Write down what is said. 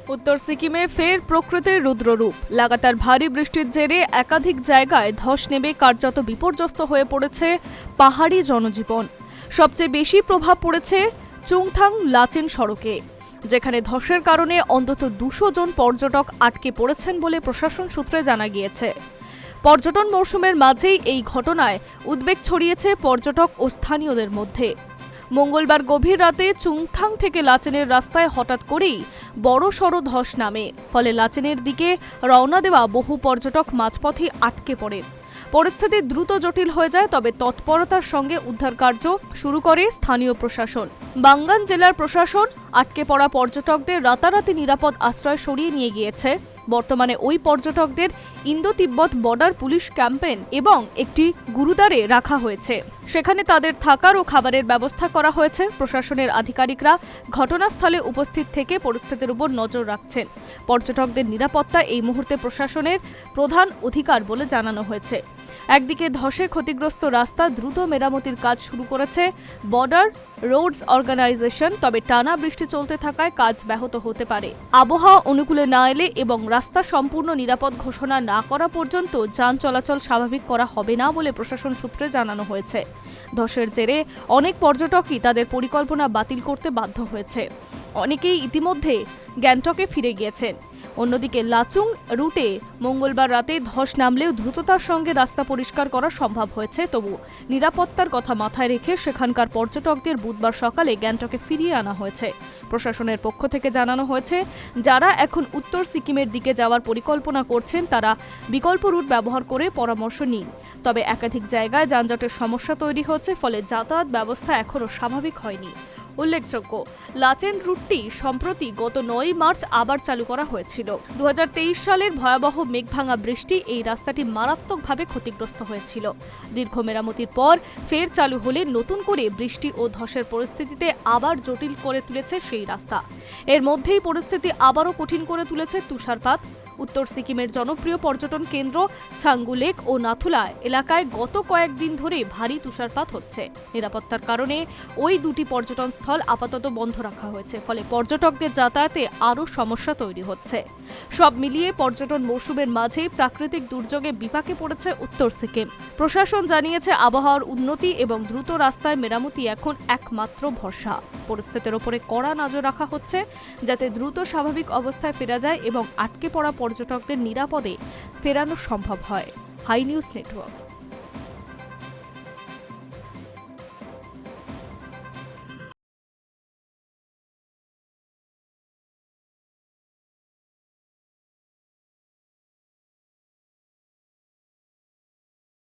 উত্তর সিকিমে ফের প্রকৃতির রুদ্ররূপ। লাগাতার ভারী বৃষ্টির জেরে একাধিক জায়গায় ধস নেমে কার্যত বিপর্যস্ত হয়ে পড়েছে পাহাড়ি জনজীবন। সবচেয়ে বেশি প্রভাব পড়েছে চুংথাং লাচেন সড়কে, যেখানে ধসের কারণে অন্তত 200 জন পর্যটক আটকে পড়েছেন বলে প্রশাসন সূত্রে জানা গিয়েছে। পর্যটন মৌসুমের মাঝেই এই ঘটনায় উদ্বেগ ছড়িয়েছে পর্যটক ও স্থানীয়দের মধ্যে। মঙ্গলবার গভীর রাতে চুংথাং থেকে লাচেনের রাস্তায় হঠাৎ করেই বড়সড় ধস নামে, ফলে লাচেনের দিকে রওনা দেওয়া বহু পর্যটক মাঝপথে আটকে পড়ে। পরিস্থিতি দ্রুত জটিল হয়ে যায়, তবে তৎপরতার সঙ্গে উদ্ধার কার্য শুরু করে স্থানীয় প্রশাসন। বাঙ্গান জেলার প্রশাসন আটকে পড়া পর্যটকদের রাতারাতি নিরাপদ আশ্রয় সরিয়ে নিয়ে গিয়েছে। বর্তমানে ওই পর্যটকদের ইন্দো তিব্বত বর্ডার পুলিশ ক্যাম্পেন এবং একটি গুরুদ্বারে রাখা হয়েছে। সেখানে তাদের থাকার ও খাবারের ব্যবস্থা করা হয়েছে। প্রশাসনের আধিকারিকরা ঘটনাস্থলে উপস্থিত থেকে পরিস্থিতির উপর নজর রাখছেন। পর্যটকদের নিরাপত্তা এই মুহূর্তে প্রশাসনের প্রধান অধিকার বলে জানানো হয়েছে। একদিকে ধসে ক্ষতিগ্রস্ত রাস্তা দ্রুত মেরামতির কাজ শুরু করেছে বর্ডার রোডস অর্গানাইজেশন, তবে টানা বৃষ্টি চলতে থাকায় কাজ ব্যাহত হতে পারে। আবহাওয়া অনুকূলে না এলে এবং রাস্তা সম্পূর্ণ নিরাপদ ঘোষণা না করা পর্যন্ত যান চলাচল স্বাভাবিক করা হবে না বলে প্রশাসন সূত্রে জানানো হয়েছে। ধসের জেরে অনেক পর্যটকই তাদের পরিকল্পনা বাতিল করতে বাধ্য হয়েছে। অনেকেই ইতিমধ্যে গ্যাংটকে ফিরে গিয়েছেন। অন্যদিকে লাচুং রুটে মঙ্গলবার রাতে ধস নামলেও দ্রুততার সঙ্গে রাস্তা পরিষ্কার করা সম্ভব হয়েছে। তবু নিরাপত্তার কথা মাথায় রেখে সেখানকার পর্যটকদের বুধবার সকালে গ্যাংটকে ফিরিয়ে আনা হয়েছে। প্রশাসনের পক্ষ থেকে জানানো হয়েছে, যারা এখন উত্তর সিকিমের দিকে যাওয়ার পরিকল্পনা করছেন তারা বিকল্প রুট ব্যবহার করে পরামর্শ নিন। তবে একাধিক জায়গায় যানজটের সমস্যা তৈরি হচ্ছে, ফলে যাতায়াত ব্যবস্থা এখনও স্বাভাবিক হয়নি। উল্লেখযোগ্য, লাচেন রুটটি সম্প্রতি গত 9 মার্চ আবার চালু করা হয়েছিল। 2023 সালের ভয়াবহ মেঘভাঙা বৃষ্টি এই রাস্তাটি মারাত্মকভাবে ক্ষতিগ্রস্ত হয়েছিল। দীর্ঘ মেরামতির পর ফের চালু হলে নতুন করে বৃষ্টি ও ধসের পরিস্থিতিতে আবার জটিল করে তুলেছে সেই রাস্তা। এর মধ্যেই পরিস্থিতি আবারও কঠিন করে তুলেছে তুষারপাত। উত্তর সিকিমের জনপ্রিয় পর্যটন কেন্দ্র ছাঙ্গু লেক ও নাথুলা এলাকায় গত কয়েকদিন ধরে ভারী তুষারপাত হচ্ছে। নিরাপত্তার কারণে ওই দুটি পর্যটন স্থল আপাতত বন্ধ রাখা হয়েছে, ফলে পর্যটকদের যাতায়াতে আরও সমস্যা তৈরি হচ্ছে। সব মিলিয়ে পর্যটন মৌসুমের মাঝেই প্রাকৃতিক দুর্যোগে বিপাকে পড়েছে উত্তর সিকিম। প্রশাসন জানিয়েছে, আবহাওয়ার উন্নতি এবং দ্রুত রাস্তায় মেরামতি এখন একমাত্র ভরসা। পরিস্থিতির ওপরে কড়া নজর রাখা হচ্ছে, যাতে দ্রুত স্বাভাবিক অবস্থায় ফেরা যায় এবং আটকে পড়া পর্যটকদের নিরাপদে ফেরানো সম্ভব হয়। Hi News network.